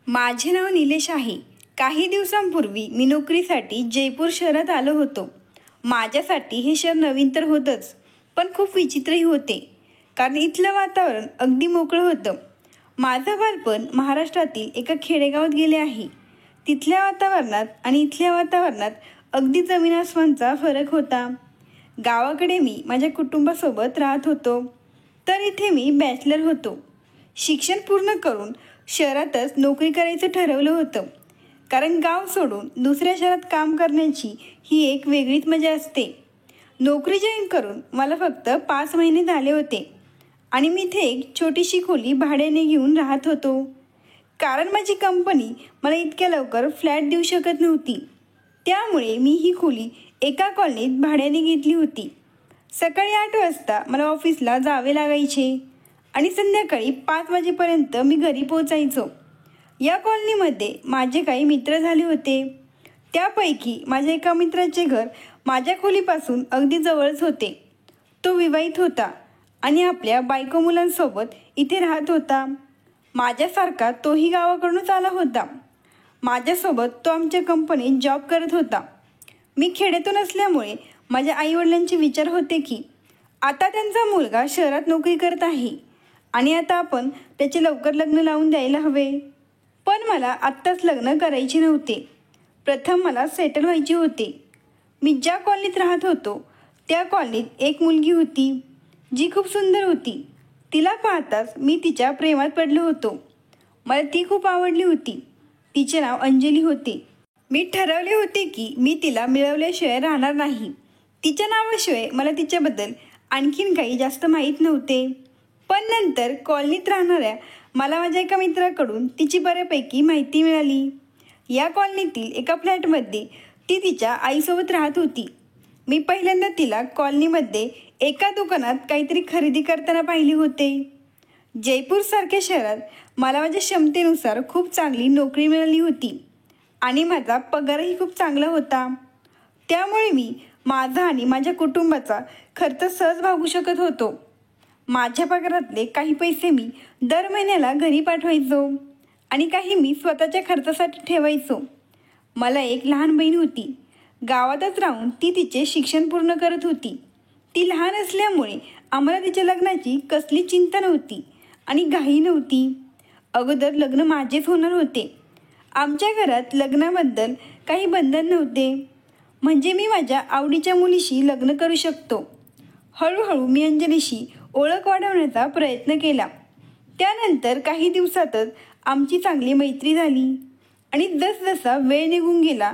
माझे नाव निलेश आहे. काही दिवसांपूर्वी मी नोकरीसाठी जयपूर शहरात आलो होतो. माझ्यासाठी हे शहर नवीन तर होतंच, पण खूप विचित्रही होते. कारण इथलं वातावरण अगदी मोकळं होतं. माझं बालपण महाराष्ट्रातील एका खेडेगावात गेले आहे. तिथल्या वातावरणात आणि इथल्या वातावरणात अगदी जमीन आसमानचा फरक होता. गावाकडे मी माझ्या कुटुंबासोबत राहत होतो, तर इथे मी बॅचलर होतो. शिक्षण पूर्ण करून शहरातच नोकरी करायचं ठरवलं होतं. कारण गाव सोडून दुसऱ्या शहरात काम करण्याची ही एक वेगळीच मजा असते. नोकरी जॉईन करून मला फक्त 5 महिने झाले होते आणि मी इथे एक छोटीशी खोली भाड्याने घेऊन राहत होतो. कारण माझी कंपनी मला इतक्या लवकर फ्लॅट देऊ शकत नव्हती. त्यामुळे मी ही खोली एका कॉलनीत भाड्याने घेतली होती. सकाळी 8 वाजता मला ऑफिसला जावे लागायचे आणि संध्याकाळी 5 वाजेपर्यंत मी घरी पोचायचो. या कॉलनीमध्ये माझे काही मित्र झाले होते. त्यापैकी माझ्या एका मित्राचे घर माझ्या खोलीपासून अगदी जवळच होते. तो विवाहित होता आणि आपल्या बायको मुलांसोबत इथे राहत होता. माझ्यासारखा तोही गावाकडूनच आला होता. माझ्यासोबत तो आमच्या कंपनीत जॉब करत होता. मी खेड्यातून असल्यामुळे माझ्या आईवडिलांचे विचार होते की आता त्यांचा मुलगा शहरात नोकरी करत आहे आणि आता आपण त्याचे लवकर लग्न लावून द्यायला हवे. पण मला आत्ताच लग्न करायचे नव्हते. प्रथम मला सेटल व्हायचे होते. मी ज्या कॉलनीत राहत होतो त्या कॉलनीत एक मुलगी होती जी खूप सुंदर होती. तिला पाहताच मी तिच्या प्रेमात पडलो होतो. मला ती खूप आवडली होती. तिचे नाव अंजली होते. मी ठरवले होते की मी तिला मिळवल्याशिवाय राहणार नाही. तिच्या नावाशिवाय मला तिच्याबद्दल आणखीन काही जास्त माहीत नव्हते. पण नंतर कॉलनीत राहणाऱ्या मला माझ्या एका मित्राकडून तिची बऱ्यापैकी माहिती मिळाली. या कॉलनीतील एका फ्लॅटमध्ये ती तिच्या आईसोबत राहत होती. मी पहिल्यांदा तिला कॉलनीमध्ये एका दुकानात काहीतरी खरेदी करताना पाहिले होते. जयपूरसारख्या शहरात मला माझ्या क्षमतेनुसार खूप चांगली नोकरी मिळाली होती आणि माझा पगारही खूप चांगला होता. त्यामुळे मी माझा आणि माझ्या कुटुंबाचा खर्च सहज भागवू शकत होतो. माझ्या पगारातले काही पैसे मी दर महिन्याला घरी पाठवायचो आणि काही मी स्वतःच्या खर्चासाठी ठेवायचो. मला एक लहान बहीण होती. गावातच राहून ती तिचे शिक्षण पूर्ण करत होती. ती लहान असल्यामुळे आम्हाला तिच्या लग्नाची कसली चिंता नव्हती आणि घाई नव्हती. अगोदर लग्न माझेच होणार होते. आमच्या घरात लग्नाबद्दल काही बंधन नव्हते. म्हणजे मी माझ्या आवडीच्या मुलीशी लग्न करू शकतो. हळूहळू मी अंजलीशी ओळख वाढवण्याचा प्रयत्न केला. त्यानंतर काही दिवसातच आमची चांगली मैत्री झाली आणि जसजसा वेळ निघून गेला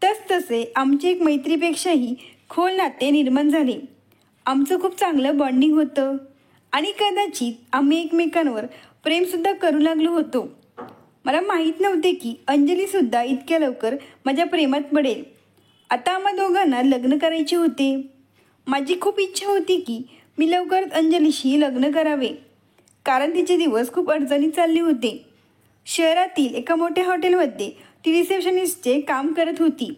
तसतसे आमचे एक मैत्रीपेक्षाही खोल नाते निर्माण झाले. आमचं खूप चांगलं बॉन्डिंग होतं आणि कदाचित आम्ही एकमेकांवर प्रेमसुद्धा करू लागलो होतो. मला माहीत नव्हते की अंजलीसुद्धा इतक्या लवकर माझ्या प्रेमात पडेल. आता आम्हा दोघांना लग्न करायचे होते. माझी खूप इच्छा होती की मी लवकरच अंजलीशी लग्न करावे, कारण तिचे दिवस खूप अडचणीत चालले होते. शहरातील एका मोठ्या हॉटेलमध्ये ती रिसेप्शनिस्टचे काम करत होती.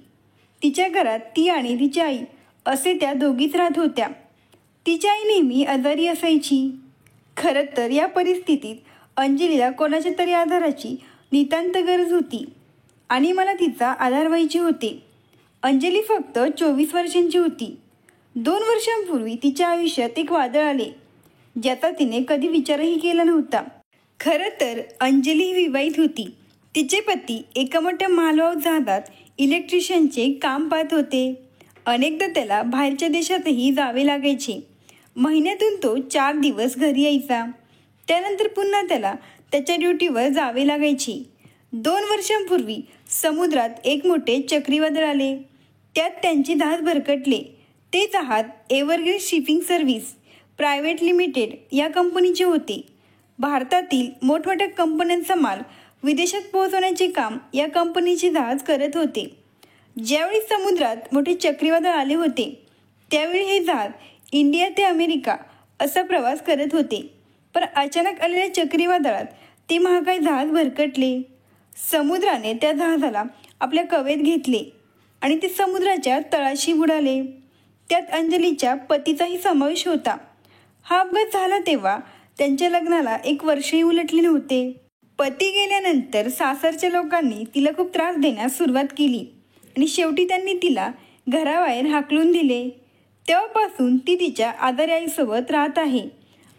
तिच्या घरात ती आणि तिची आई असे त्या दोघीच राहत होत्या. तिची आई नेहमी आजारी असायची. खरं तर या परिस्थितीत अंजलीला कोणाच्या तरी आधाराची नितांत गरज होती आणि मला तिचा आधार व्हायचे होते. अंजली फक्त 24 वर्षांची होती. 2 वर्षांपूर्वी तिच्या आयुष्यात एक वादळ आले ज्याचा तिने कधी विचारही केला नव्हता. खरं तर अंजली विवाहित होती. तिचे पती एका मोठ्या मालवाहू जहाजात इलेक्ट्रिशियनचे काम पाहत होते. अनेकदा त्याला बाहेरच्या देशातही जावे लागायचे. महिन्यातून तो 4 दिवस घरी यायचा. त्यानंतर पुन्हा त्याला त्याच्या ड्युटीवर जावे लागायचे. 2 वर्षांपूर्वी समुद्रात एक मोठे चक्रीवादळ आले. त्यात त्यांचे जहाज भरकटले. ते जहाज evergreen shipping service private limited या कंपनीचे होते. भारतातील मोठमोठ्या कंपन्यांचा माल विदेशात पोहोचवण्याचे काम या कंपनीचे जहाज करत होते. ज्यावेळी समुद्रात मोठे चक्रीवादळ आले होते त्यावेळी हे जहाज इंडिया ते अमेरिका असा प्रवास करत होते. पण अचानक आलेल्या चक्रीवादळात ते महाकाय जहाज भरकटले. समुद्राने त्या जहाजाला आपल्या कवेत घेतले आणि ते समुद्राच्या तळाशी बुडाले. त्यात अंजलीच्या पतीचाही समावेश होता. हा अपघात झाला तेव्हा त्यांच्या लग्नाला 1 वर्षही उलटले नव्हते. पती गेल्यानंतर सासरच्या लोकांनी तिला खूप त्रास देण्यास सुरुवात केली आणि शेवटी त्यांनी तिला घराबाहेर हाकलून दिले. तेव्हापासून ती तिच्या आजारी आईसोबत राहत आहे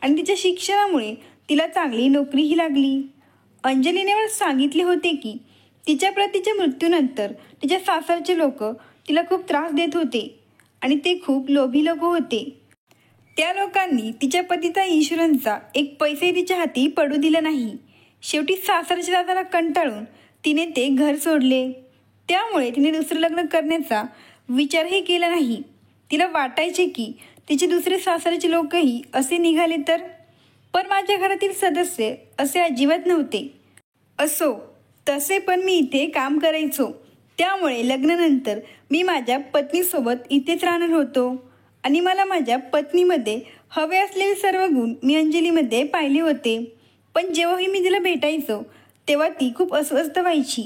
आणि तिच्या शिक्षणामुळे तिला चांगली नोकरीही लागली. अंजलीने मला सांगितले होते की तिच्या पतीच्या मृत्यूनंतर तिच्या सासरचे लोक तिला खूप त्रास देत होते आणि ते खूप लोभी लोक होते. त्या लोकांनी तिच्या पतीचा इन्शुरन्सचा एक पैसे तिच्या हाती पडू दिला नाही. शेवटी सासरच्या दादाला कंटाळून तिने ते घर सोडले. त्यामुळे तिने दुसरं लग्न करण्याचा विचारही केला नाही. तिला वाटायचे की तिचे दुसरे सासरचे लोकही असे निघाले तर, पण माझ्या घरातील सदस्य असे अजिबात नव्हते. असो तसे पण मी इथे काम करायचो, त्यामुळे लग्नानंतर मी माझ्या पत्नीसोबत इथेच राहणार होतो आणि मला माझ्या पत्नीमध्ये हवे असलेले सर्व गुण मी अंजलीमध्ये पाहिले होते. पण जेव्हाही मी तिला भेटायचो तेव्हा ती खूप अस्वस्थ व्हायची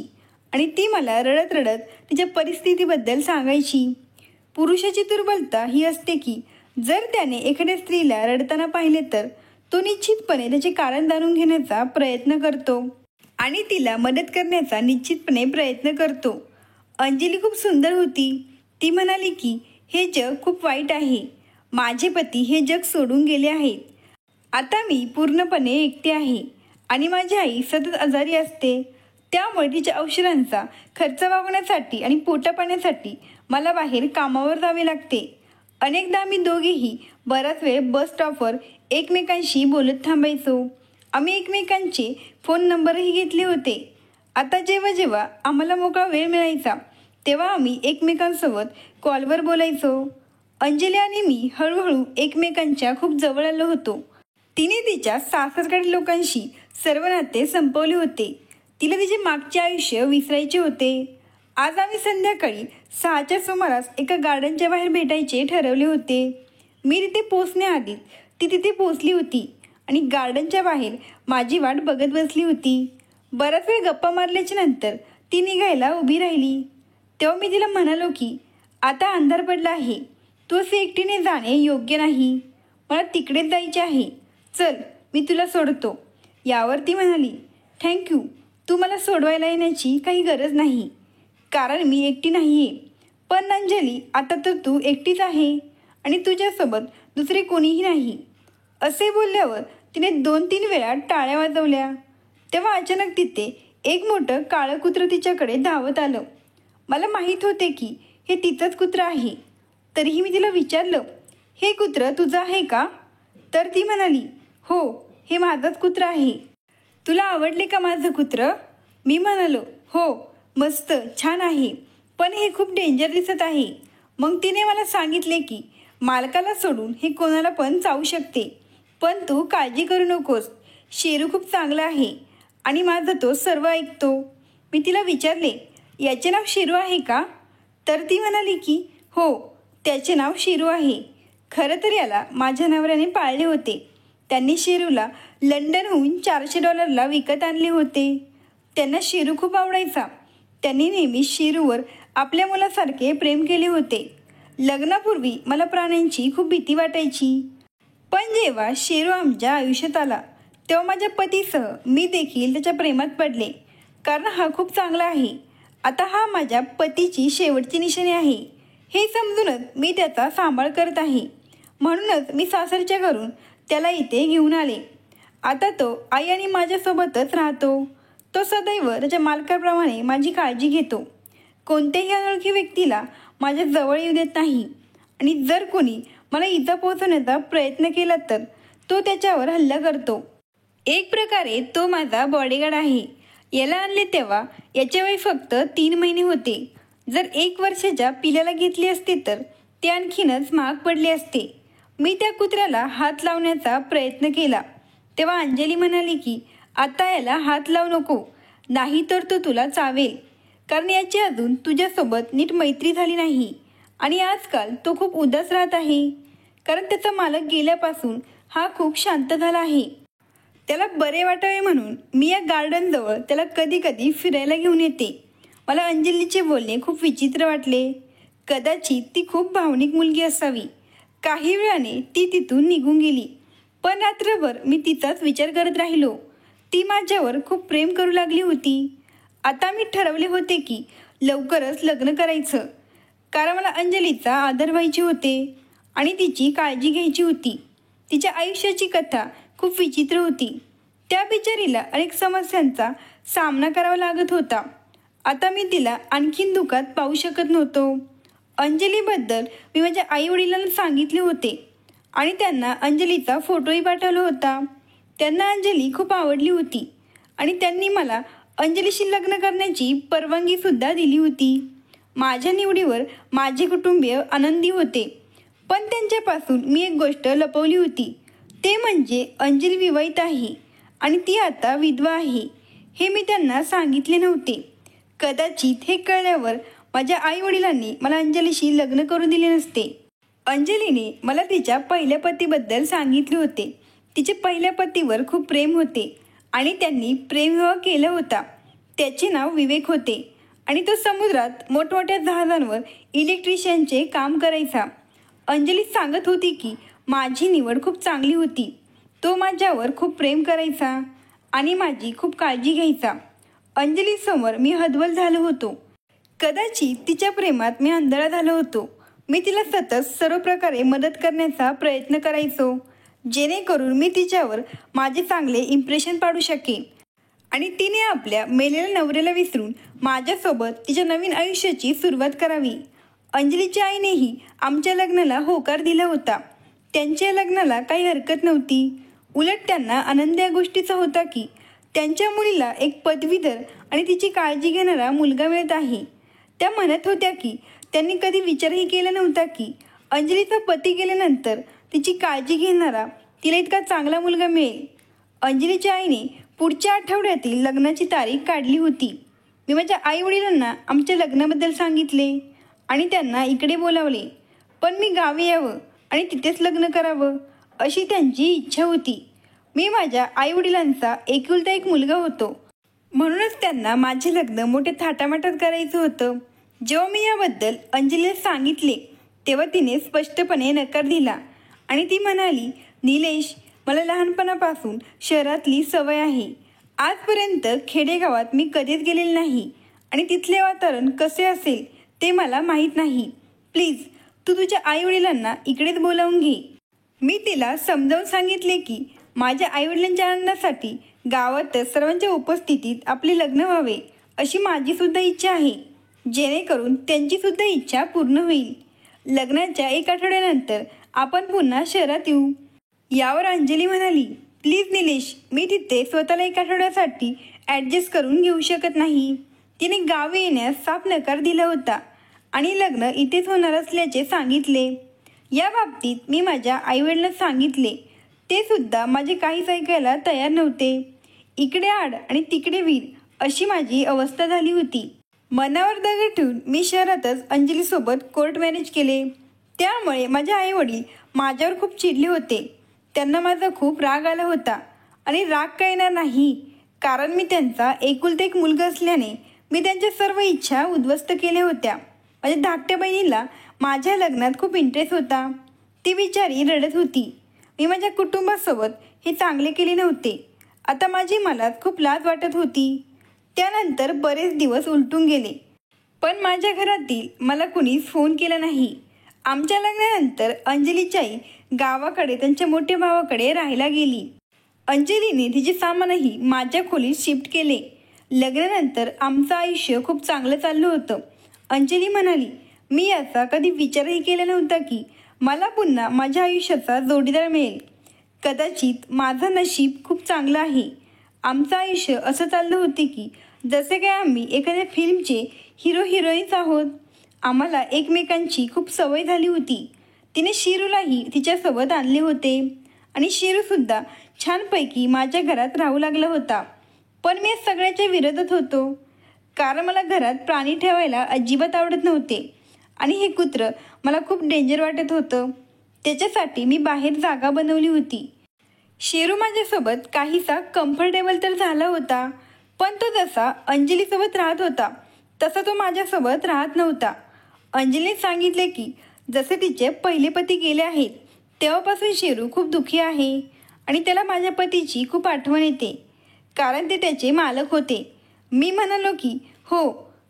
आणि ती मला रडत रडत तिच्या परिस्थितीबद्दल सांगायची. पुरुषाची दुर्बलता ही असते की जर त्याने एखाद्या स्त्रीला रडताना पाहिले तर तो निश्चितपणे त्याचे कारण जाणून घेण्याचा प्रयत्न करतो आणि तिला मदत करण्याचा निश्चितपणे प्रयत्न करतो. अंजली खूप सुंदर होती. ती म्हणाली की हे जग खूप वाईट आहे. माझे पती हे जग सोडून गेले आहेत. आता मी पूर्णपणे एकटे आहे आणि माझी आई सतत आजारी असते. त्यामुळे तिच्या औषधांचा खर्च भागवण्यासाठी आणि पोटापाण्यासाठी मला बाहेर कामावर जावे लागते. अनेकदा आम्ही दोघेही बराच वेळ बस स्टॉपवर एकमेकांशी बोलत थांबायचो. आम्ही एकमेकांचे फोन नंबरही घेतले होते. आता जेव्हा जेव्हा आम्हाला मोकळा वेळ मिळायचा तेव्हा आम्ही एकमेकांसोबत कॉलवर बोलायचो. अंजली आणि मी हळूहळू एकमेकांच्या खूप जवळ आलो होतो. तिने तिच्या सासरकडील लोकांशी सर्व नाते संपवले होते. तिला तिचे मागचे आयुष्य विसरायचे होते. आज आम्ही संध्याकाळी 6च्या सुमारास एका गार्डनच्या बाहेर भेटायचे ठरवले होते. मी तिथे पोचण्याआधीच ती तिथे पोचली होती आणि गार्डनच्या बाहेर माझी वाट बघत बसली होती. बराच वेळ गप्पा मारल्याच्या नंतर ती निघायला उभी राहिली. तेव्हा मी तिला म्हणालो की आता अंधार पडला आहे, तू असे एकटीने जाणे योग्य नाही. मला तिकडेच जायचे आहे. चल मी तुला सोडतो. यावर ती म्हणाली, थँक्यू, तू मला सोडवायला येण्याची काही गरज नाही, कारण मी एकटी नाही आहे. पण अंजली आता तर तू एकटीच आहे आणि तुझ्यासोबत दुसरे कोणीही नाही. असे बोलल्यावर तिने 2-3 वेळा टाळ्या वाजवल्या. तेव्हा अचानक तिथे एक मोठं काळं कुत्रं तिच्याकडे धावत आलं. मला माहीत होते की हे तिचंच कुत्रं आहे. तरीही मी तिला विचारलं, हे कुत्रं तुझं आहे का? तर ती म्हणाली, हो, हे माझंच कुत्रं आहे. तुला आवडले का माझं कुत्रं? मी म्हणालो, हो, मस्त, छान आहे, पण हे खूप डेंजर दिसत आहे. मग तिने मला सांगितले की मालकाला सोडून हे कोणाला पण चावू शकते, पण तू काळजी करू नकोस. शेरू खूप चांगला आहे आणि माझं तो सर्व ऐकतो. मी तिला विचारले, याचे नाव शेरू आहे का? तर ती म्हणाली की हो, त्याचे नाव शेरू आहे. खरं तर याला माझ्या नवऱ्याने पाळले होते. त्यांनी शेरूला लंडनहून $400 विकत आणले होते. त्यांना शेरू खूप आवडायचा. त्यांनी नेहमी शेरूवर आपल्या मुलासारखे प्रेम केले होते. लग्नापूर्वी मला प्राण्यांची खूप भीती वाटायची, पण जेव्हा शेरू आमच्या आयुष्यात आला तेव्हा माझ्या पतीसह मी देखील त्याच्या प्रेमात पडले, कारण हा खूप चांगला आहे. आता हा माझ्या पतीची शेवटची निशाणी आहे हे समजूनच मी त्याचा सांभाळ करत आहे. म्हणूनच मी सासरच्या घरून त्याला इथे घेऊन आले. आता तो आई आणि माझ्यासोबतच राहतो. तो सदैव त्याच्या मालकाप्रमाणे माझी काळजी घेतो. कोणत्याही अनोळखी व्यक्तीला माझ्या जवळ येऊ देत नाही आणि जर कोणी मला इजा पोहोचवण्याचा प्रयत्न केला तर तो त्याच्यावर हल्ला करतो. एक प्रकारे तो माझा बॉडीगार्ड आहे. याला आणले तेव्हा याचे वय फक्त 3 महिने होते. जर 1 वर्षाच्या पिल्याला घेतले असते तर ते आणखीनच महाग पडले असते. मी त्या कुत्र्याला हात लावण्याचा प्रयत्न केला तेव्हा अंजली म्हणाली की आता याला हात लावू नको, नाही तर तो तुला चावेल, कारण याची अजून तुझ्यासोबत नीट मैत्री झाली नाही आणि आजकाल तो खूप उदास राहत आहे, कारण त्याचा मालक गेल्यापासून हा खूप शांत झाला आहे. त्याला बरे वाटावे म्हणून मी या गार्डनजवळ त्याला कधी कधी फिरायला घेऊन येते. मला अंजलीचे बोलणे खूप विचित्र वाटले. कदाचित ती खूप भावनिक मुलगी असावी. काही वेळाने ती तिथून निघून गेली, पण रात्रभर मी तिचाच विचार करत राहिलो. ती माझ्यावर खूप प्रेम करू लागली होती. आता मी ठरवले होते की लवकरच लग्न करायचं, कारण मला अंजलीचा आदर व्हायचे होते आणि तिची काळजी घ्यायची होती. तिच्या आयुष्याची कथा खूप विचित्र होती. त्या बिचारीला अनेक समस्यांचा सामना करावा लागत होता. आता मी तिला आणखीन दुःखात पाहू शकत नव्हतो. अंजलीबद्दल मी माझ्या आईवडिलांना सांगितले होते आणि त्यांना अंजलीचा फोटोही पाठवला होता. त्यांना अंजली खूप आवडली होती आणि त्यांनी मला अंजलीशी लग्न करण्याची परवानगीसुद्धा दिली होती. माझ्या निवडीवर माझे कुटुंबीय आनंदी होते, पण त्यांच्यापासून मी एक गोष्ट लपवली होती. ते म्हणजे अंजली विवाहित आहे आणि ती आता विधवा आहे. हे मी त्यांना सांगितले नव्हते. कदाचित हे कळल्यावर माझ्या आईवडिलांनी मला अंजलीशी लग्न करून दिले नसते. अंजलीने मला तिच्या पहिल्या पतीबद्दल सांगितले होते. तिचे पहिल्या पतीवर खूप प्रेम होते आणि त्यांनी प्रेमविवाह केला होता. त्याचे नाव विवेक होते आणि तो समुद्रात मोठमोठ्या जहाजांवर इलेक्ट्रिशियनचे काम करायचा. अंजली सांगत होती की माझी निवड खूप चांगली होती. तो माझ्यावर खूप प्रेम करायचा आणि माझी खूप काळजी घ्यायचा. अंजलीसमोर मी हतबल झालो होतो. कदाचित तिच्या प्रेमात मी आंधळा झालो होतो. मी तिला सतत सर्व प्रकारे मदत करण्याचा प्रयत्न करायचो, जेणेकरून मी तिच्यावर माझे चांगले इम्प्रेशन पाडू शकेन आणि तिने आपल्या मेलेल्या नवऱ्याला विसरून माझ्यासोबत तिच्या नवीन आयुष्याची सुरुवात करावी. अंजलीच्या आईनेही आमच्या लग्नाला होकार दिला होता. त्यांच्या लग्नाला काही हरकत नव्हती. उलट त्यांना आनंद या गोष्टीचा होता की त्यांच्या मुलीला एक पदवीधर आणि तिची काळजी घेणारा मुलगा मिळत आहे. त्या म्हणत होत्या की त्यांनी कधी विचारही केला नव्हता की अंजलीचा पती गेल्यानंतर तिची काळजी घेणारा तिला इतका चांगला मुलगा मिळेल. अंजलीच्या आईने पुढच्या आठवड्यातील लग्नाची तारीख काढली होती. मी माझ्या आईवडिलांना आमच्या लग्नाबद्दल सांगितले आणि त्यांना इकडे बोलावले, पण मी गावी यावं आणि तिथेच लग्न करावं अशी त्यांची इच्छा होती. मी माझ्या आईवडिलांचा एकुलता एक मुलगा होतो, म्हणूनच त्यांना माझे लग्न मोठे थाटामाटात करायचं होतं. जेव्हा मी याबद्दल अंजलीला सांगितले तेव्हा तिने स्पष्टपणे नकार दिला आणि ती म्हणाली, निलेश, मला लहानपणापासून शहरातली सवय आहे. आजपर्यंत खेडेगावात मी कधीच गेलेले नाही आणि तिथले वातावरण कसे असेल ते मला माहीत नाही. प्लीज तू तुझ्या आईवडिलांना इकडेच बोलावून घे. मी तिला समजावून सांगितले की माझ्या आईवडिलांच्या आनंदासाठी गावातच सर्वांच्या उपस्थितीत आपले लग्न व्हावे अशी माझीसुद्धा इच्छा आहे, जेणेकरून त्यांचीसुद्धा इच्छा पूर्ण होईल. लग्नाच्या एक आठवड्यानंतर आपण पुन्हा शहरात येऊ. यावर अंजली म्हणाली, प्लीज निलेश, मी तिथे स्वतःला एक आठवड्यासाठी ॲडजस्ट करून घेऊ शकत नाही. तिने गावी येण्यास साफ नकार दिला होता आणि लग्न इथेच होणार असल्याचे सांगितले. या बाबतीत मी माझ्या आईवडिलांना सांगितले. ते सुद्धा माझे काहीच ऐकायला तयार नव्हते. इकडे आड आणि तिकडे वीर अशी माझी अवस्था झाली होती. मनावर दगड ठेवून मी शहरातच अंजलीसोबत कोर्ट मॅरेज केले. त्यामुळे माझे आईवडील माझ्यावर खूप चिडले होते. त्यांना माझा खूप राग आला होता आणि राग का येणार नाही, कारण मी त्यांचा एकुलता एक मुलगा असल्याने मी त्यांच्या सर्व इच्छा उद्ध्वस्त केल्या होत्या. माझ्या धाकट्या बहिणीला माझ्या लग्नात खूप इंटरेस्ट होता. ती बिचारी रडत होती. मी माझ्या कुटुंबासोबत हे चांगले केले नव्हते. आता माझी मनात खूप लाज वाटत होती. त्यानंतर बरेच दिवस उलटून गेले, पण माझ्या घरातील मला कुणीच फोन केला नाही. आमच्या लग्नानंतर अंजलीची आई गावाकडे त्यांच्या मोठ्या भावाकडे राहायला गेली. अंजलीने तिचे सामानही माझ्या खोलीत शिफ्ट केले. लग्नानंतर आमचं आयुष्य खूप चांगलं चाललं होतं. अंजली म्हणाली, मी याचा कधी विचारही केला नव्हता की मला पुन्हा माझ्या आयुष्याचा जोडीदार मिळेल. कदाचित माझं नशीब खूप चांगलं आहे. आमचं आयुष्य असं चाललं होते की जसे काय आम्ही एखाद्या फिल्मचे हिरो हिरोईन्स आहोत. आम्हाला एकमेकांची खूप सवय झाली होती. तिने शिरूलाही तिच्यासोबत आणले होते आणि शिरूसुद्धा छानपैकी माझ्या घरात राहू लागला होता. पण मी सगळ्याच्या विरोधात होतो, कारण मला घरात प्राणी ठेवायला अजिबात आवडत नव्हते आणि हे कुत्रं मला खूप डेंजर वाटत होतं. त्याच्यासाठी मी बाहेर जागा बनवली होती. शेरू माझ्यासोबत काहीसा कम्फर्टेबल तर झाला होता, पण तो जसा अंजलीसोबत राहत होता तसा तो माझ्यासोबत राहत नव्हता. अंजलीने सांगितले की जसे तिचे पहिले पती गेले आहेत तेव्हापासून शेरू खूप दुःखी आहे आणि त्याला माझ्या पतीची खूप आठवण येते. कारण ते त्याचे मालक होते. मी म्हणालो की हो,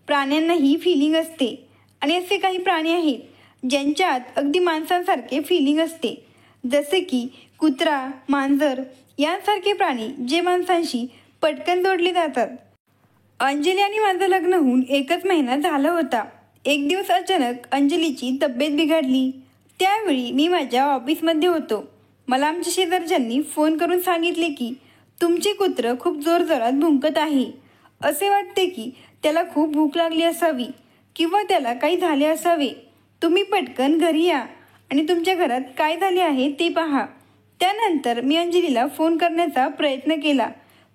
प्राण्यांनाही फिलिंग असते आणि असे काही प्राणी आहेत ज्यांच्यात अगदी माणसांसारखे फिलिंग असते, जसे की कुत्रा, मांजर यांसारखे प्राणी जे माणसांशी पटकन जोडले जातात. अंजली आणि माझं लग्न होऊन 1च महिना झाला होता. एक दिवस अचानक अंजलीची तब्येत बिघडली. त्यावेळी मी माझ्या ऑफिसमध्ये होतो. मला आमच्या शेजारच्यांनी फोन करून सांगितले की तुमचे कुत्रं खूप जोरजोरात भुंकत आहे. असे वाटते की त्याला खूप भूक लागली असावी किंवा त्याला काही झाले असावे. तुम्ही पटकन घरी या आणि तुमच्या घरात काय झाले आहे ते पहा. त्यानंतर मी अंजलीला फोन करण्याचा प्रयत्न केला,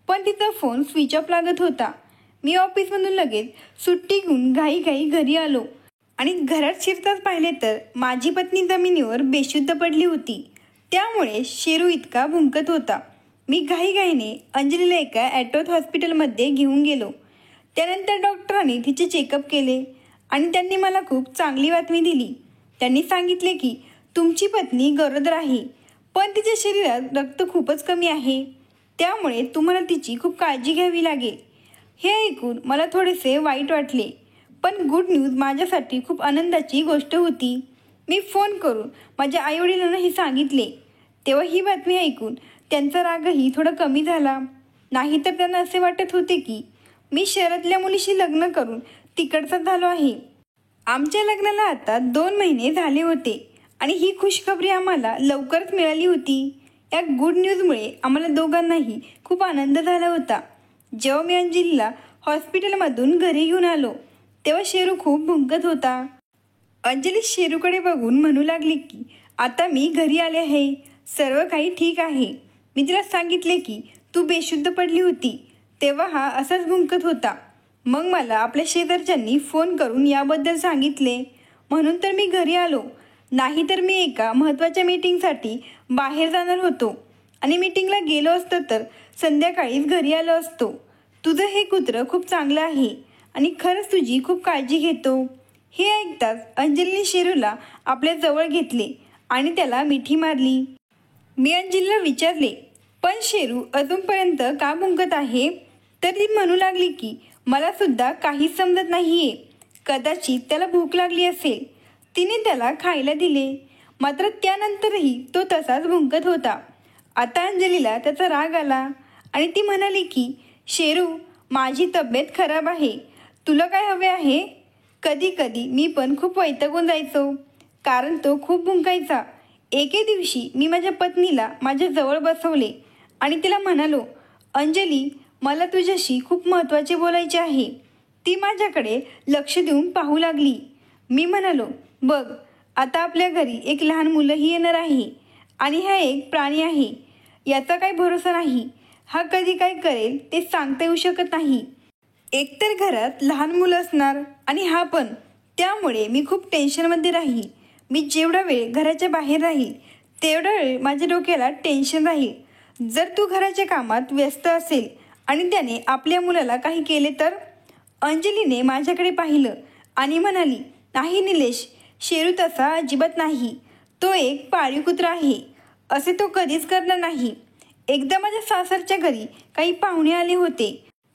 पण तिचा फोन स्विच ऑफ लागत होता. मी ऑफिसमधून लगेच सुट्टी घेऊन घाईघाई घरी आलो आणि घरात शिरताच पाहिले तर माझी पत्नी जमिनीवर बेशुद्ध पडली होती. त्यामुळे शेरू इतका भुंकत होता. मी घाईघाईने अंजलीला एका ॲटोथ हॉस्पिटलमध्ये घेऊन गेलो. त्यानंतर डॉक्टरांनी तिचे चेकअप केले आणि त्यांनी मला खूप चांगली बातमी दिली. त्यांनी सांगितले की तुमची पत्नी गरोदर आहे, पण तिच्या शरीरात रक्त खूपच कमी आहे. त्यामुळे तुम्हाला तिची खूप काळजी घ्यावी लागेल. हे ऐकून मला थोडेसे वाईट वाटले, पण गुड न्यूज माझ्यासाठी खूप आनंदाची गोष्ट होती. मी फोन करून माझ्या आईवडिलांना हे सांगितले. तेव्हा ही बातमी ऐकून त्यांचा रागही थोडा कमी झाला. नाहीतर त्यांना असे वाटत होते की मी शहरातल्या मुलीशी लग्न करून तिकडचा झालो आहे. आमच्या लग्नाला आता 2 महिने झाले होते आणि ही खुशखबरी आम्हाला लवकरच मिळाली होती. या गुड न्यूजमुळे आम्हाला दोघांनाही खूप आनंद झाला होता. जेव्हा मी अंजलीला हॉस्पिटलमधून घरी घेऊन आलो तेव्हा शेरू खूप भुंकत होता. अंजली शेरूकडे बघून म्हणू लागली की आता मी घरी आले आहे, सर्व काही ठीक आहे. मी तिला सांगितले की तू बेशुद्ध पडली होती तेव्हा हा असाच भुंकत होता. मग मला आपल्या शेजारच्यांनी फोन करून याबद्दल सांगितले, म्हणून तर मी घरी आलो. नाहीतर मी एका महत्त्वाच्या मीटिंगसाठी बाहेर जाणार होतो आणि मीटिंगला गेलो असतो तर संध्याकाळीच घरी आलो असतो. तुझं हे कुत्रं खूप चांगलं आहे आणि खरंच तुझी खूप काळजी घेतो. हे ऐकताच अंजलीने शेरूला आपल्या जवळ घेतले आणि त्याला मिठी मारली. मी अंजलीला विचारले, पण शेरू अजूनपर्यंत का भुंकत आहे? तर ती म्हणू लागली की मला सुद्धा काहीच समजत नाहीये. कदाचित त्याला भूक लागली असेल. तिने त्याला खायला दिले, मात्र त्यानंतरही तो तसाच भुंकत होता. आता अंजलीला त्याचा राग आला आणि ती म्हणाली की शेरू, माझी तब्येत खराब आहे, तुला काय हवे आहे? कधी कधी मी पण खूप वैतागून जायचो कारण तो खूप भुंकायचा. एके दिवशी मी माझ्या पत्नीला माझ्या जवळ बसवले आणि तिला म्हणालो, अंजली, मला तुझ्याशी खूप महत्त्वाचे बोलायचे आहे. ती माझ्याकडे लक्ष देऊन पाहू लागली. मी म्हणालो, बघ, आता आपल्या घरी एक लहान मुलंही येणार आहे आणि हा एक प्राणी आहे. याचा काही भरोसा नाही. हा कधी काय करेल ते सांगता येऊ शकत नाही. एकतर घरात लहान मुलं असणार आणि हा पण. त्यामुळे मी खूप टेन्शनमध्ये राहील. मी जेवढा वेळ घराच्या बाहेर राहील तेवढा वेळ माझ्या डोक्याला टेन्शन राहील. जर तू घराच्या कामात व्यस्त असेल आणि त्याने आपल्या मुलाला काही केले तर? अंजलीने माझ्याकडे पाहिलं आणि म्हणाली, नाही निलेश, शेरू तसा अजिबात नाही. तो एक पाळीव कुत्रा आहे. असे तो कधीच करणार नाही. एकदा माझ्या सासरच्या घरी काही पाहुणे आले होते.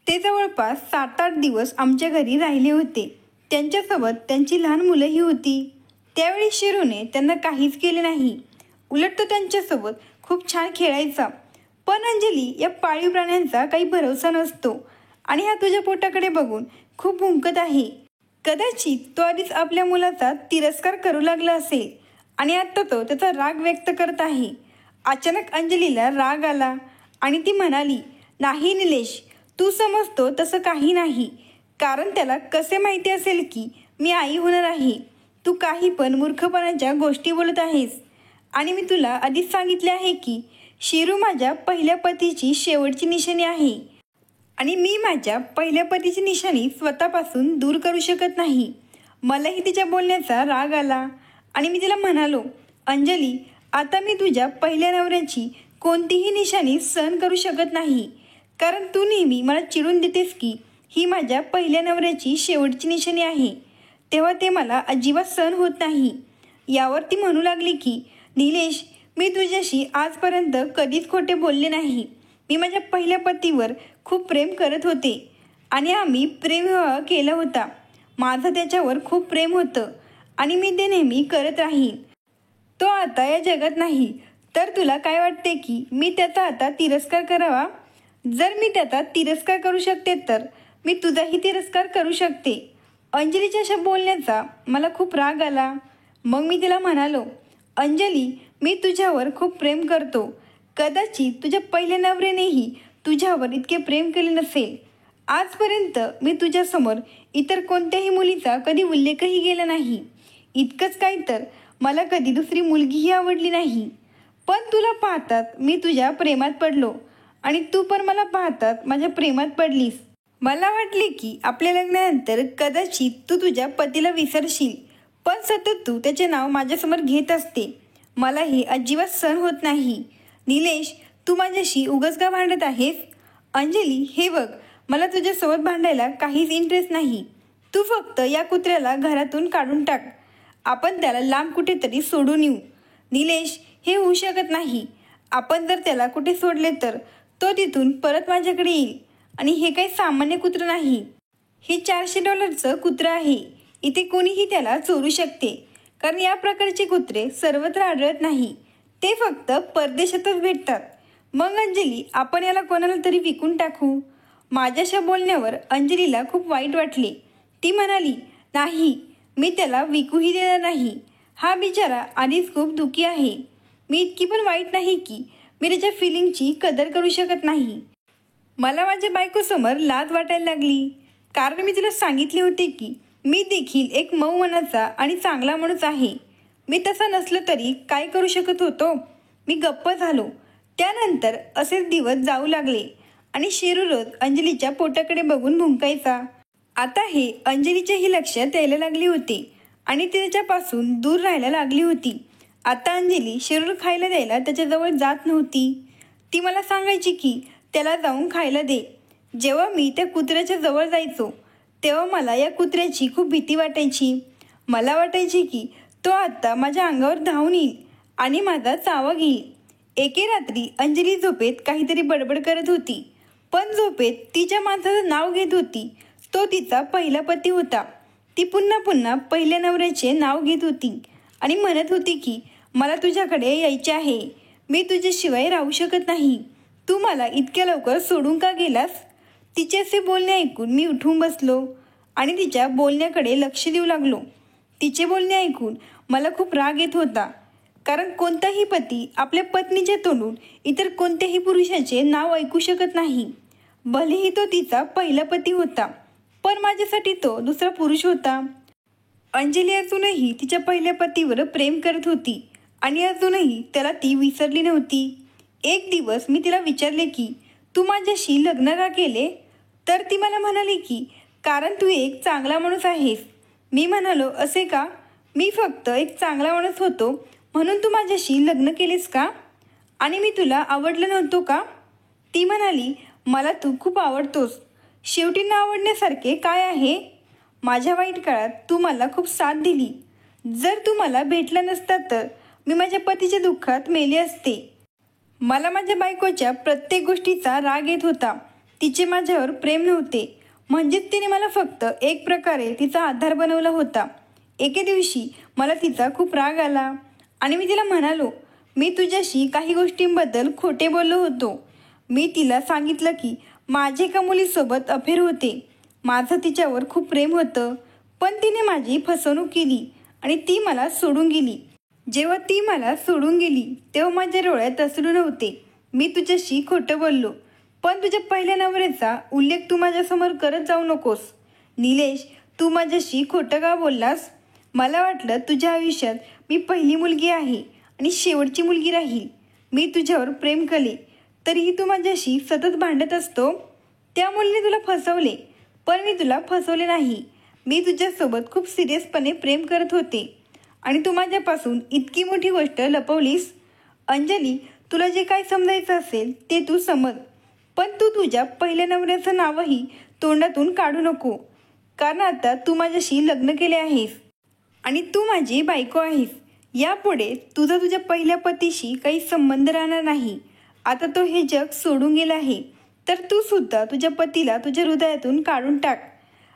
ते जवळपास 7-8 दिवस आमच्या घरी राहिले होते. त्यांच्यासोबत त्यांची लहान मुलंही होती. त्यावेळी शेरूने त्यांना काहीच केले नाही. उलट तो त्यांच्यासोबत खूप छान खेळायचा. पण अंजली, या पाळीव प्राण्यांचा काही भरोसा नसतो आणि हा तुझ्या पोटाकडे बघून खूप भुंकत आहे. कदाचित तो आधीच आपल्या मुलाचा तिरस्कार करू लागला असेल आणि आता तो त्याचा राग व्यक्त करत आहे. अचानक अंजलीला राग आला आणि ती म्हणाली, नाही निलेश, तू समजतो तसं काही नाही. कारण त्याला कसे माहिती असेल की मी आई होणार आहे. तू काही पण मूर्खपणाच्या गोष्टी बोलत आहेस आणि मी तुला आधीच सांगितले आहे की शेरू माझ्या पहिल्या पतीची शेवटची निशाणी आहे आणि मी माझ्या पहिल्या पतीची निशाणी स्वतःपासून दूर करू शकत नाही. मलाही तिच्या बोलण्याचा राग आला आणि मी तिला म्हणालो, अंजली, आता मी तुझ्या पहिल्या नवऱ्याची कोणतीही निशाणी सहन करू शकत नाही. कारण तू नेहमी मला चिडून देतेस की ही माझ्या पहिल्या नवऱ्याची शेवटची निशाणी आहे. तेव्हा ते मला अजिबात सहन होत नाही. यावर ती म्हणू लागली की निलेश, मी तुझ्याशी आजपर्यंत कधीच खोटे बोलले नाही. मी माझ्या पहिल्या पतीवर खूप प्रेम करत होते आणि आम्ही प्रेमविवाह केला होता. माझं त्याच्यावर खूप प्रेम होतं आणि मी ते नेहमी करत राहीन. तो आता या जगात नाही, तर तुला काय वाटते की मी त्याचा आता तिरस्कार करावा? जर मी त्याचा तिरस्कार करू शकते तर मी तुझाही तिरस्कार करू शकते. अंजलीच्या अशा बोलण्याचा मला खूप राग आला. मग मी तिला म्हणालो, अंजली, मी तुझ्यावर खूप प्रेम करतो. कदाचित तुझ्या पहिल्या नवऱ्यानेही तुझ्यावर इतके प्रेम केले नसेल. आजपर्यंत मी तुझ्यासमोर इतर कोणत्याही मुलीचा कधी उल्लेखही केला नाही. इतकंच काय तर मला कधी दुसरी मुलगीही आवडली नाही. पण तुला पाहतात मी तुझ्या प्रेमात पडलो आणि तू पण मला पाहतात माझ्या प्रेमात पडलीस. मला वाटले की आपल्या लग्नानंतर कदाचित तू तुझ्या पतीला विसरशील, पण सतत तू त्याचे नाव माझ्यासमोर घेत असते. मला हे अजिबात सहन होत नाही. निलेश, तू माझ्याशी उगाच का भांडत आहेस? अंजली, हे बघ, मला तुझ्यासोबत भांडायला काहीच इंटरेस्ट नाही. तू फक्त या कुत्र्याला घरातून काढून टाक. आपण त्याला लांब कुठेतरी सोडून येऊ. निलेश, हे होऊ शकत नाही. आपण जर त्याला कुठे सोडले तर तो तिथून परत माझ्याकडे येईल आणि हे काही सामान्य कुत्रं नाही. हे $400चं कुत्रं आहे. इथे कोणीही त्याला चोरू शकते, कारण या प्रकारचे कुत्रे सर्वत्र आढळत नाही. ते फक्त परदेशातच भेटतात. मग अंजली, आपण याला कोणाला तरी विकून टाकू. माझ्याशा बोलण्यावर अंजलीला खूप वाईट वाटले. ती म्हणाली, नाही, मी त्याला विकूही देणार नाही. हा बिचारा आधीच खूप दुःखी आहे. मी इतकी पण वाईट नाही की मी त्याच्या फिलिंगची कदर करू शकत नाही. मला माझ्या बायकोसमोर लाज वाटायला लागली, कारण मी तिला सांगितले होते की मी देखील एक मऊ मनाचा आणि चांगला माणूस आहे. मी तसा नसलो तरी काय करू शकत होतो? मी गप्प झालो. त्यानंतर असेच दिवस जाऊ लागले आणि शेरू रोज अंजलीच्या पोटाकडे बघून भुंकायचा. आता हे अंजलीच्याही लक्षात यायला लागले होते आणि ती त्याच्यापासून दूर राहायला लागली होती. आता अंजली शेरू खायला द्यायला त्याच्याजवळ जात नव्हती. ती मला सांगायची की त्याला जाऊन खायला दे. जेव्हा मी त्या कुत्र्याच्या जवळ जायचो तेव्हा मला या कुत्र्याची खूप भीती वाटायची. मला वाटायची की तो आता माझ्या अंगावर धावून येईल आणि माझा चावा घेईल. एके रात्री अंजली झोपेत काहीतरी बडबड करत होती, पण झोपेत तिच्या माणसाचं नाव घेत होती. तो तिचा पहिला पती होता. ती पुन्हा पुन्हा पहिल्या नवऱ्याचे नाव घेत होती आणि म्हणत होती की मला तुझ्याकडे यायचे आहे. मी तुझ्याशिवाय राहू शकत नाही. तू मला इतक्या लवकर सोडून का गेलास? तिचे असे बोलणे ऐकून मी उठून बसलो आणि तिच्या बोलण्याकडे लक्ष देऊ लागलो. तिचे बोलणे ऐकून मला खूप राग येत होता, कारण कोणताही पती आपल्या पत्नीच्या तोंडून इतर कोणत्याही पुरुषाचे नाव ऐकू शकत नाही. भलेही तो तिचा पहिला पती होता, पण माझ्यासाठी तो दुसरा पुरुष होता. अंजली अजूनही तिच्या पहिल्या पतीवर प्रेम करत होती आणि अजूनही त्याला ती विसरली नव्हती. एक दिवस मी तिला विचारले की तू माझ्याशी लग्न का केले? तर ती मला म्हणाली की कारण तू एक चांगला माणूस आहेस. मी म्हणालो, असे का? मी फक्त एक चांगला माणूस होतो म्हणून तू माझ्याशी लग्न केलेस का? आणि मी तुला आवडलो नव्हतो का? ती म्हणाली, मला तू खूप आवडतोस. शेवटी न आवडण्यासारखे काय आहे? माझ्या वाईट काळात तू मला खूप साथ दिली. जर तू मला भेटला नसता तर मी माझ्या पतीच्या दुःखात मेले असते. मला माझ्या बायकोच्या प्रत्येक गोष्टीचा राग येत होता. तिचे माझ्यावर प्रेम नव्हते, म्हणजेच तिने मला फक्त एक प्रकारे तिचा आधार बनवला होता. एके दिवशी मला तिचा खूप राग आला आणि मी तिला म्हणालो, मी तुझ्याशी काही गोष्टींबद्दल खोटे बोललो होतो. मी तिला सांगितलं की माझे एका मुलीसोबत अफेअर होते. माझं तिच्यावर खूप प्रेम होतं, पण तिने माझी फसवणूक केली आणि ती मला सोडून गेली. जेव्हा ती मला सोडून गेली तेव्हा माझ्या डोळ्यात अश्रू नव्हते. मी तुझ्याशी खोटं बोललो, पण तुझ्या पहिल्या नवऱ्याचा उल्लेख तू माझ्यासमोर करत जाऊ नकोस. निलेश, तू माझ्याशी खोटं का बोललास? मला वाटलं तुझ्या आयुष्यात मी पहिली मुलगी आहे आणि शेवटची मुलगी राहील. मी तुझ्यावर प्रेम केले तरीही तू माझ्याशी सतत भांडत असतो. त्या मुलीने तुला फसवले, पण मी तुला फसवले नाही. मी तुझ्यासोबत खूप सिरियसपणे प्रेम करत होते आणि तू माझ्यापासून इतकी मोठी गोष्ट लपवलीस. अंजली, तुला जे काय समजायचं असेल ते तू समज, पण तू तुझ्या पहिल्या नवऱ्याचं नावही तोंडातून काढू नको, कारण आता तू माझ्याशी लग्न केले आहेस आणि तू माझी बायको आहेस. यापुढे तुझा तुझ्या पहिल्या पतीशी काही संबंध राहणार नाही. आता तो हे जग सोडून गेला आहे. तर तू सुद्धा तुझ्या पतीला तुझ्या हृदयातून काढून टाक.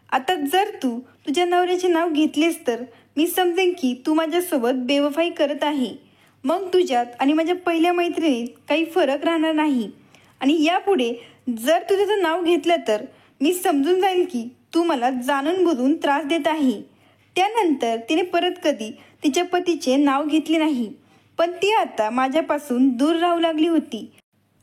आता जर तू तुझ्या नवऱ्याचे नाव घेतलेस तर मी समजेन की तू माझ्यासोबत बेवफाई करत आहे. मग तुझ्यात आणि माझ्या पहिल्या मैत्रिणीत काही फरक राहणार नाही. आणि यापुढे जर तू त्याचं नाव घेतलं तर मी समजून जाईल की तू मला जाणून बुजून त्रास देत आहे. त्यानंतर तिने परत कधी तिच्या पतीचे नाव घेतले नाही. पण ती आता माझ्यापासून दूर राहू लागली होती.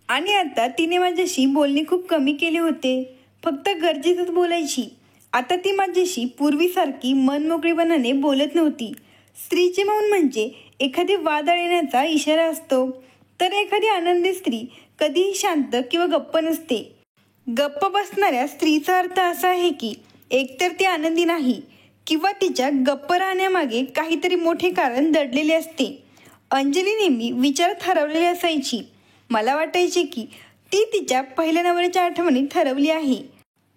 आणि आता तिने माझ्याशी बोलणे खूप कमी केले होते. फक्त गरजेचंच बोलायची. आता ती माझ्याशी पूर्वीसारखी मनमोकळेपणाने बोलत नव्हती. स्त्रीचे मौन म्हणजे एखादी वादळ येण्याचा इशारा असतो, तर एखादी आनंदी स्त्री कधीही शांत किंवा गप्प नसते. गप्प बसणाऱ्या स्त्रीचा अर्थ असा आहे की एकतर ती आनंदी नाही किंवा तिच्या गप्प राहण्यामागे काहीतरी मोठे कारण दडलेले असते. अंजली नेहमी विचारात हरवलेली असायची. मला वाटायचे की ती तिच्या पहिल्या नवऱ्याच्या आठवणीत हरवली आहे.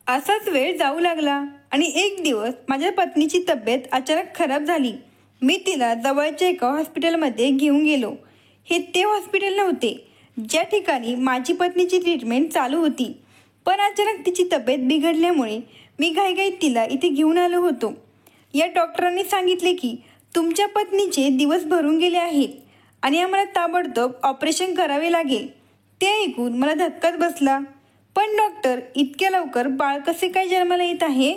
असाच वेळ जाऊ लागला आणि एक दिवस माझ्या पत्नीची तब्येत अचानक खराब झाली. मी तिला जवळच्या एका हॉस्पिटलमध्ये घेऊन गेलो. हे ते हॉस्पिटल नव्हते ज्या ठिकाणी माझी पत्नीची ट्रीटमेंट चालू होती. पण अचानक तिची तब्येत बिघडल्यामुळे मी घाईघाईत तिला इथे घेऊन आलो होतो. या डॉक्टरांनी सांगितले की तुमच्या पत्नीचे दिवस भरून गेले आहेत आणि आम्हाला ताबडतोब ऑपरेशन करावे लागेल. ते ऐकून मला धक्काच बसला. पण डॉक्टर, इतक्या लवकर बाळ कसे काय जन्माला येत आहे?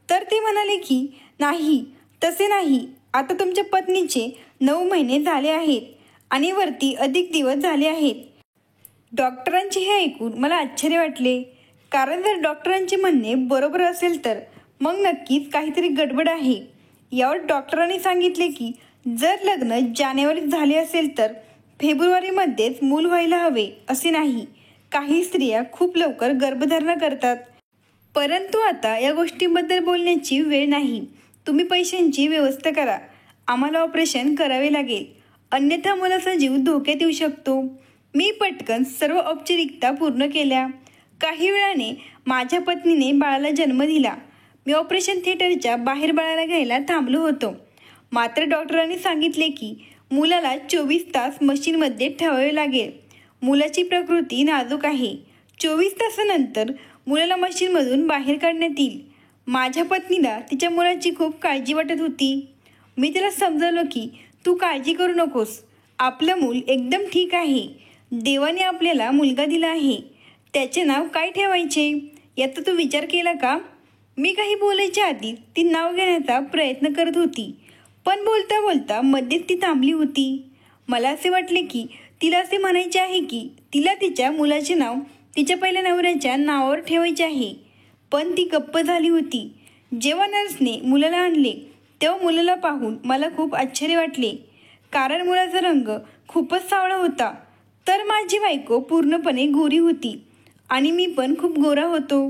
तर ते म्हणाले की नाही, तसे नाही. आता तुमच्या पत्नीचे 9 महिने झाले आहेत आणि वरती अधिक दिवस झाले आहेत. डॉक्टरांचे हे ऐकून मला आश्चर्य वाटले. कारण जर डॉक्टरांचे म्हणणे बरोबर असेल तर मग नक्कीच काहीतरी गडबड आहे. यावर डॉक्टरांनी सांगितले की जर लग्न जानेवारीत झाले असेल तर फेब्रुवारीमध्येच मूल व्हायला हवे असे नाही. काही स्त्रिया खूप लवकर गर्भधारणा करतात. परंतु आता या गोष्टींबद्दल बोलण्याची वेळ नाही. तुम्ही पैशांची व्यवस्था करा. आम्हाला ऑपरेशन करावे लागेल, अन्यथा मुलाचा जीव धोक्यात येऊ शकतो. मी पटकन सर्व औपचारिकता पूर्ण केल्या. काही वेळाने माझ्या पत्नीने बाळाला जन्म दिला. मी ऑपरेशन थिएटरच्या बाहेर बाळाला घ्यायला थांबलो होतो. मात्र डॉक्टरांनी सांगितले की मुलाला 24 तास मशीनमध्ये ठेवावे लागेल. मुलाची प्रकृती नाजूक आहे. 24 तासानंतर मुलाला मशीनमधून बाहेर काढण्यात येईल. माझ्या पत्नीला तिच्या मुलाची खूप काळजी वाटत होती. मी तिला समजावलं की तू काळजी करू नकोस, आपलं मूल एकदम ठीक आहे. देवाने आपल्याला मुलगा दिला आहे. त्याचे नाव काय ठेवायचे याचा तू विचार केला का? मी काही बोलायच्या आधी ती नाव घेण्याचा प्रयत्न करत होती. पण बोलता बोलता मध्येच ती थांबली होती. मला असे वाटले की तिला असे म्हणायचे आहे की तिला तिच्या मुलाचे नाव तिच्या पहिल्या नवऱ्याच्या नावावर ठेवायचे आहे. पण ती गप्प झाली होती. जेव्हा नर्सने मुलाला आणले तेव्हा मुलाला पाहून मला खूप आश्चर्य वाटले. कारण मुलाचा रंग खूपच सावळा होता. तर माझी बायको पूर्णपणे गोरी होती आणि मी पण खूप गोरा होतो.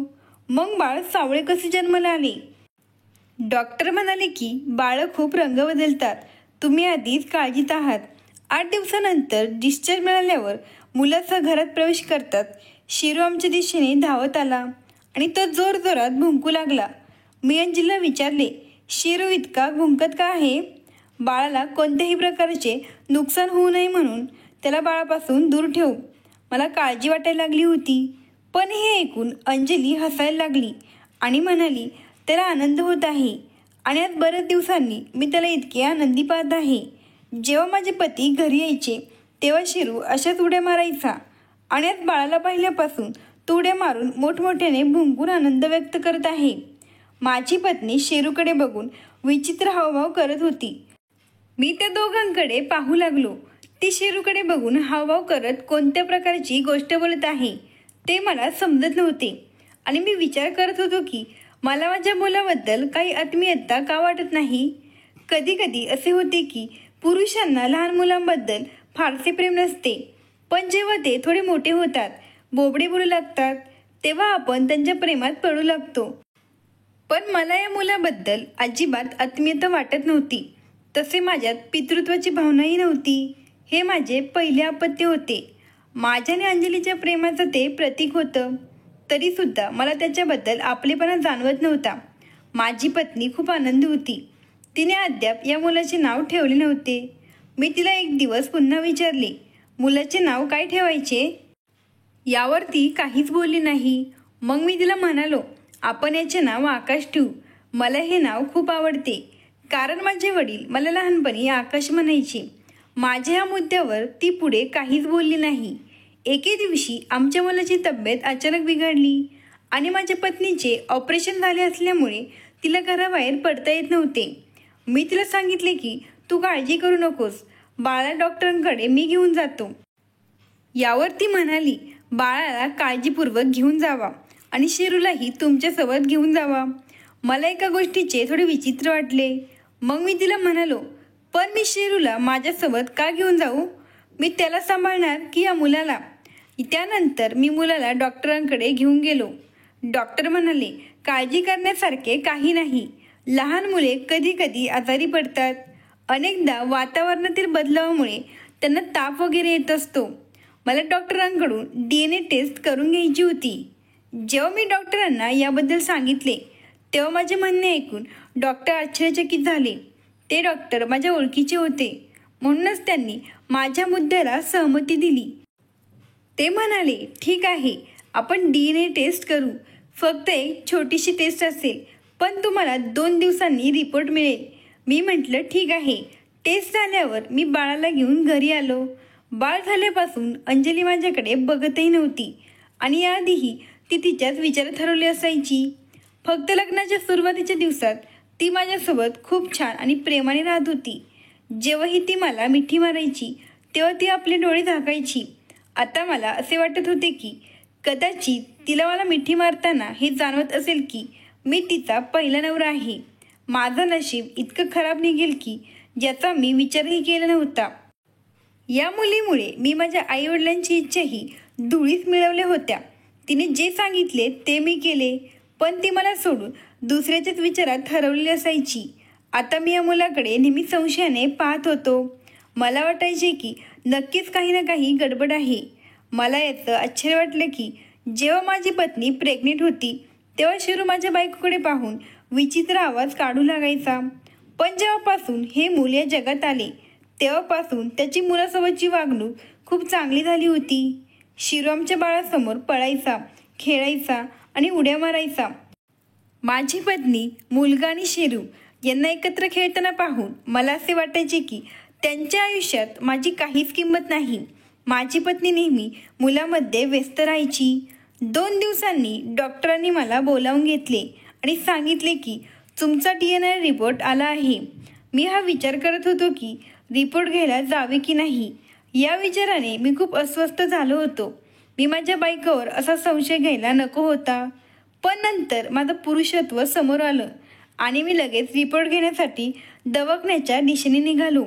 मग बाळ सावळे कसे जन्माला आले? डॉक्टर म्हणाले की बाळं खूप रंग बदलतात. तुम्ही आधीच काळजीत आहात. 8 दिवसानंतर डिस्चार्ज मिळाल्यावर मुलाचा घरात प्रवेश करतात शिरू आमच्या दिशेने धावत आला आणि तो जोरजोरात भुंकू लागला. मी अंजलीला विचारले, शिरू इतका भुंकत का आहे? बाळाला कोणत्याही प्रकारचे नुकसान होऊ नये म्हणून त्याला बाळापासून दूर ठेवू. मला काळजी वाटायला लागली होती. पण हे ऐकून अंजली हसायला लागली आणि म्हणाली, त्याला आनंद होत आहे आणि आज बऱ्याच दिवसांनी मी त्याला इतके आनंदी पाहत आहे. जेव्हा माझे पती घरी यायचे तेव्हा शिरू अशाच उड्या मारायचा आणि आज बाळाला पाहिल्यापासून तो उड्या मारून मोठमोठ्याने भुंकून आनंद व्यक्त करत आहे. माझी पत्नी शेरूकडे बघून विचित्र हावभाव करत होती. मी त्या दोघांकडे पाहू लागलो. ती शेरूकडे बघून हावभाव करत कोणत्या प्रकारची गोष्ट बोलत आहे ते मला समजत नव्हते आणि मी विचार करत होतो की मला माझ्या मुलाबद्दल काही आत्मीयता का वाटत नाही. कधी कधी असे होते की पुरुषांना लहान मुलांबद्दल फारसे प्रेम नसते, पण जेव्हा ते थोडे मोठे होतात, बोबडे बोलू लागतात, तेव्हा आपण त्यांच्या प्रेमात पडू लागतो. पण मला या मुलाबद्दल अजिबात आत्मीयता वाटत नव्हती. तसे माझ्यात पितृत्वाची भावनाही नव्हती. हे माझे पहिले अपत्य होते. माझ्या आणि अंजलीच्या प्रेमाचं ते प्रतीक होतं. तरीसुद्धा मला त्याच्याबद्दल आपलेपणा जाणवत नव्हता. माझी पत्नी खूप आनंदी होती. तिने अद्याप या मुलाचे नाव ठेवले नव्हते. मी तिला एक दिवस पुन्हा विचारले, मुलाचे नाव काय ठेवायचे? यावरती काहीच बोलली नाही. मग मी तिला म्हणालो, आपण याचे नाव आकाश ठेवू. मला हे नाव खूप आवडते, कारण माझे वडील मला लहानपणी आकाश म्हणायचे. माझ्या ह्या मुद्द्यावर ती पुढे काहीच बोलली नाही. एके दिवशी आमच्या मुलाची तब्येत अचानक बिघडली आणि माझ्या पत्नीचे ऑपरेशन झाले असल्यामुळे तिला घराबाहेर पडता येत नव्हते. मी तिला सांगितले की तू काळजी करू नकोस, बाळाला डॉक्टरांकडे मी घेऊन जातो. यावर ती म्हणाली, बाळाला काळजीपूर्वक घेऊन जावा आणि शेरूलाही तुमच्यासोबत घेऊन जावा. मला एका गोष्टीचे थोडे विचित्र वाटले. मग मी तिला म्हणालो, पण मी शेरूला माझ्यासोबत का घेऊन जाऊ? मी त्याला सांभाळणार की या मुलाला? त्यानंतर मी मुलाला डॉक्टरांकडे घेऊन गेलो. डॉक्टर म्हणाले, काळजी करण्यासारखे काही नाही. लहान मुले कधी कधी आजारी पडतात. अनेकदा वातावरणातील बदलावामुळे त्यांना ताप वगैरे येत असतो. मला डॉक्टरांकडून DNA टेस्ट करून घ्यायची होती. जेव्हा मी डॉक्टरांना याबद्दल सांगितले तेव्हा माझे म्हणणे ऐकून डॉक्टर आश्चर्यचकित झाले. ते डॉक्टर माझ्या ओळखीचे होते, म्हणूनच त्यांनी माझ्या मुद्द्याला सहमती दिली. ते म्हणाले, ठीक आहे, आपण DNA टेस्ट करू. फक्त एक छोटीशी टेस्ट असेल, पण तुम्हाला 2 दिवसांनी रिपोर्ट मिळेल. मी म्हटलं ठीक आहे. टेस्ट झाल्यावर मी बाळाला घेऊन घरी आलो. बाळ झाल्यापासून अंजली माझ्याकडे बघतही नव्हती आणि याआधीही ती तिच्याच विचारात हरवली असायची. फक्त लग्नाच्या सुरुवातीच्या दिवसात ती माझ्यासोबत खूप छान आणि प्रेमाने राहत होती. जेव्हाही ती मला मिठी मारायची तेव्हा ती आपले डोळे झाकायची. आता मला असे वाटत होते की कदाचित तिला मला मिठी मारताना हे जाणवत असेल की मी तिचा पहिला नवरा आहे. माझं नशीब इतकं खराब निघेल की ज्याचा मी विचारही केला नव्हता. या मुलीमुळे मी माझ्या आईवडिलांची इच्छाही धुळीस मिळवल्या होत्या. तिने जे सांगितले ते मी केले, पण ती मला सोडून दुसऱ्याच्याच विचारात हरवलेली असायची. आता मी या मुलाकडे नेहमी संशयाने पाहत होतो. मला वाटायचे की नक्कीच काही ना काही गडबड आहे. मला याचं आश्चर्य वाटलं की जेव्हा माझी पत्नी प्रेग्नेंट होती तेव्हा शेरू माझ्या बायकोकडे पाहून विचित्र आवाज काढू लागायचा. पण जेव्हापासून हे मूल या जगात आले तेव्हापासून त्याची मुलासोबतची वागणूक खूप चांगली झाली होती. शिरू आमच्या बाळासमोर पळायचा, खेळायचा आणि उड्या मारायचा. माझी पत्नी, मुलगा आणि शेरू यांना एकत्र खेळताना पाहून मला असे वाटायचे की त्यांच्या आयुष्यात माझी काहीच किंमत नाही. माझी पत्नी नेहमी मुलामध्ये व्यस्त राहायची. 2 दिवसांनी डॉक्टरांनी मला बोलावून घेतले आणि सांगितले की तुमचा DNA रिपोर्ट आला आहे. मी हा विचार करत होतो की रिपोर्ट घ्यायला जावे की नाही. या विचाराने मी खूप अस्वस्थ झालो होतो. मी माझ्या बायकोवर असा संशय घ्यायला नको होता. पण नंतर माझं पुरुषत्व समोर आलं आणि मी लगेच रिपोर्ट घेण्यासाठी दवाखान्याच्या दिशेने निघालो.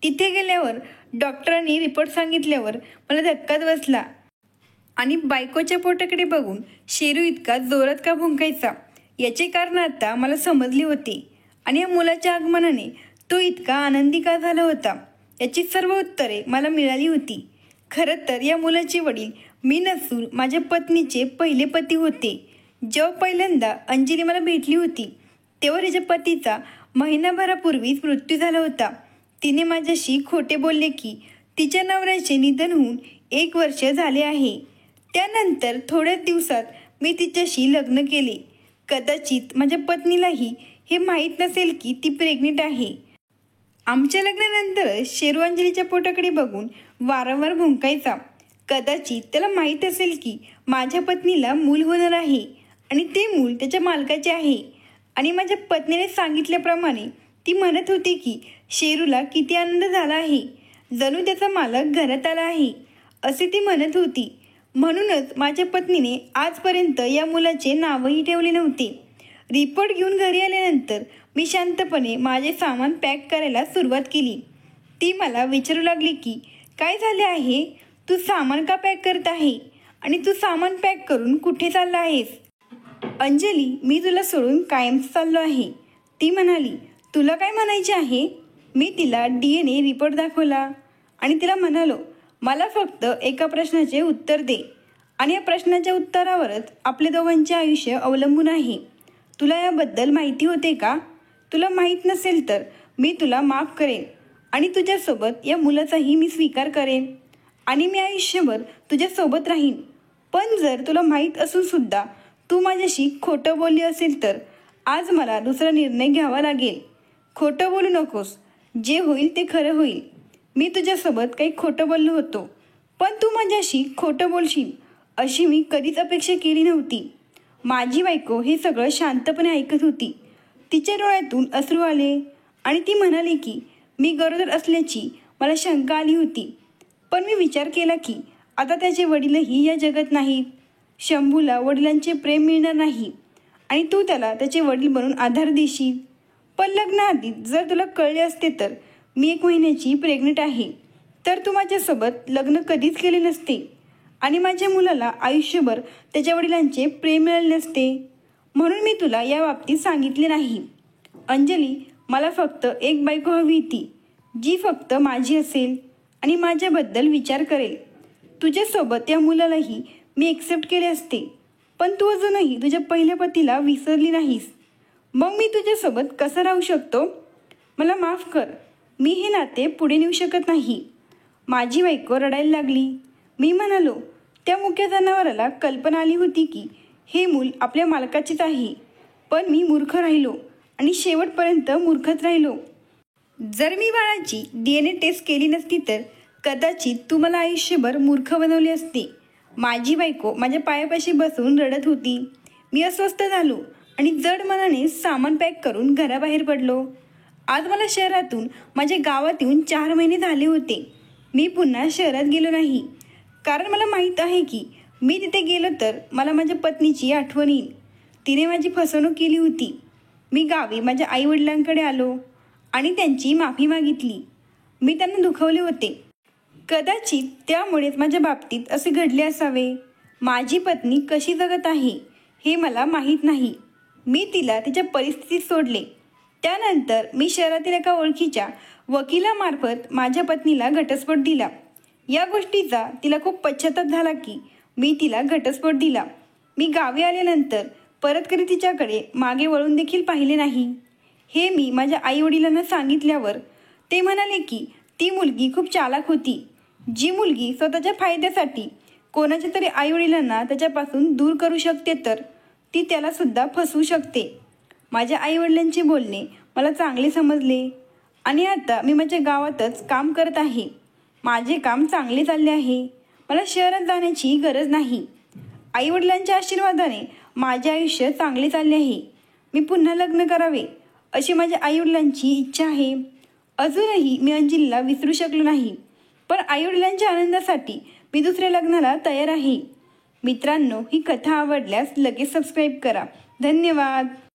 तिथे गेल्यावर डॉक्टरांनी रिपोर्ट सांगितल्यावर मला धक्काच बसला आणि बायकोच्या पोटाकडे बघून शेरू इतका जोरात का भुंकायचा याचे कारण आता मला समजले होते. आणि या मुलाच्या आगमनाने तो इतका आनंदी का झाला होता याची सर्व उत्तरे मला मिळाली होती. खरं तर या मुलाचे वडील मी नसून माझ्या पत्नीचे पहिले पती होते. जेव्हा पहिल्यांदा अंजली मला भेटली होती तेव्हा तिच्या पतीचा महिनाभरापूर्वीच मृत्यू झाला होता. तिने माझ्याशी खोटे बोलले की तिच्या नवऱ्याचे निधन होऊन 1 वर्ष झाले आहे. त्यानंतर थोड्याच दिवसात मी तिच्याशी लग्न केले. कदाचित माझ्या पत्नीलाही हे माहीत नसेल की ती प्रेग्नेंट आहे. आमच्या लग्नानंतर शेरू अंजलीच्या पोटाकडे बघून वारंवार भुंकायचा. कदाचित त्याला माहीत असेल की माझ्या पत्नीला मूल होणार आहे आणि ते मूल त्याच्या मालकाचे आहे. आणि माझ्या पत्नीने सांगितल्याप्रमाणे ती म्हणत होती की शेरूला किती आनंद झाला आहे, जणू त्याचा मालक घरात आला आहे असे ती म्हणत होती. म्हणूनच माझ्या पत्नीने आजपर्यंत या मुलाचे नावही ठेवले नव्हते. रिपोर्ट घेऊन घरी आल्यानंतर मी शांतपणे माझे सामान पॅक करायला सुरुवात केली. ती मला विचारू लागली की काय झाले आहे, तू सामान का पॅक करत आहे आणि तू सामान पॅक करून कुठे चालला आहेस? अंजली, मी तुला सोडून कायमच चाललो आहे. ती म्हणाली, तुला काय म्हणायचे आहे? मी तिला DNA रिपोर्ट दाखवला आणि तिला म्हणालो, मला फक्त एका प्रश्नाचे उत्तर दे आणि या प्रश्नाच्या उत्तरावरच आपले दोघांचे आयुष्य अवलंबून आहे. तुला याबद्दल माहिती होते का? तुला माहीत नसेल तर मी तुला माफ करेन आणि तुझ्यासोबत या मुलाचाही मी स्वीकार करेन आणि मी आयुष्यभर तुझ्यासोबत राहीन. पण जर तुला माहीत असून सुद्धा तू माझ्याशी खोटं बोलली असेल तर आज मला दुसरा निर्णय घ्यावा लागेल. खोटं बोलू नकोस. जे होईल ते खरं होईल. मी तुझ्यासोबत काही खोटं बोललो होतो, पण तू माझ्याशी खोटं बोलशील अशी मी कधीच अपेक्षा केली नव्हती. माझी बायको हे सगळं शांतपणे ऐकत होती. तिच्या डोळ्यातून अश्रू आले आणि ती म्हणाली की मी गरोदर असल्याची मला शंका आली होती. पण मी विचार केला की आता त्याचे वडीलही या जगात नाहीत. शंभूला वडिलांचे प्रेम मिळणार नाही आणि तू त्याला त्याचे वडील बनून आधार देशील. पण लग्नाआधी जर तुला कळले असते तर मी 1 महिन्याची प्रेग्नेंट आहे, तर तू माझ्यासोबत लग्न कधीच केले नसते आणि माझ्या मुलाला आयुष्यभर त्याच्या वडिलांचे प्रेम मिळाले नसते. म्हणून मी तुला या बाबतीत सांगितले नाही. अंजली, मला फक्त एक बायको हवी होती, जी फक्त माझी असेल आणि माझ्याबद्दल विचार करेल. तुझ्यासोबत या मुलालाही मी एक्सेप्ट केले असते, पण तू अजूनही तुझ्या पहिल्या पतीला विसरली नाहीस. मग मी तुझ्यासोबत कसं राहू शकतो? मला माफ कर. मी हे नाते पुढे नेऊ शकत नाही. माझी बायको रडायला लागली. मी म्हणालो, त्या मुक्या जनावराला कल्पना आली होती की हे मूल आपल्या मालकाचेच आहे. पण मी मूर्ख राहिलो आणि शेवटपर्यंत मूर्खच राहिलो. जर मी बाळाची DNA टेस्ट केली नसती तर कदाचित तू मला आयुष्यभर मूर्ख बनवले असते. माझी बायको माझ्या पायापाशी बसून रडत होती. मी अस्वस्थ झालो आणि जड मनाने सामान पॅक करून घराबाहेर पडलो. आज मला शहरातून माझ्या गावात येऊन 4 महिने झाले होते. मी पुन्हा शहरात गेलो नाही, कारण मला माहीत आहे की मी तिथे गेलो तर मला माझ्या पत्नीची आठवण येईल. तिने माझी फसवणूक केली होती. मी गावी माझ्या आईवडिलांकडे आलो आणि त्यांची माफी मागितली. मी त्यांना दुखवले होते. कदाचित त्यामुळेच माझ्या बाबतीत असे घडले असावे. माझी पत्नी कशी जगत आहे हे मला माहीत नाही. मी तिला तिच्या परिस्थितीत सोडले. त्यानंतर मी शहरातील एका ओळखीच्या वकिलामार्फत माझ्या पत्नीला घटस्फोट दिला. या गोष्टीचा तिला खूप पश्चाताप झाला की मी तिला घटस्फोट दिला. मी गावी आल्यानंतर परत कधी तिच्याकडे मागे वळून देखील पाहिले नाही. हे मी माझ्या आईवडिलांना सांगितल्यावर ते म्हणाले की ती मुलगी खूप चालाक होती. जी मुलगी स्वतःच्या फायद्यासाठी कोणाच्या तरी आईवडिलांना त्याच्यापासून दूर करू शकते तर ती त्याला सुद्धा फसवू शकते. माझ्या आईवडिलांचे बोलणे मला चांगले समजले आणि आता मी माझ्या गावातच काम करत आहे. माझे काम चांगले चालले आहे. मला शहरात जाण्याची गरज नाही. आईवडिलांच्या आशीर्वादाने माझे आयुष्य चांगले चालले आहे. मी पुन्हा लग्न करावे अशी माझ्या आईवडिलांची इच्छा आहे. अजूनही मी अंजलीला विसरू शकलो नाही, पण आईवडिलांच्या आनंदासाठी मी दुसऱ्या लग्नाला तयार आहे. मित्रांनो, ही कथा आवडल्यास लगेच सबस्क्राईब करा. धन्यवाद.